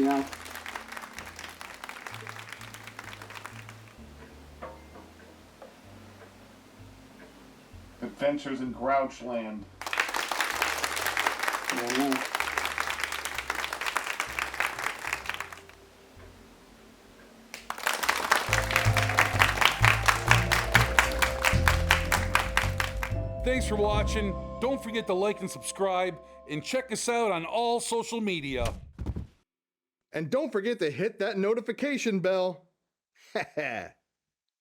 Yeah. Adventures in Grouchland. Yeah. Thanks for watching. Don't forget to like and subscribe, and check us out on all social media. And don't forget to hit that notification bell.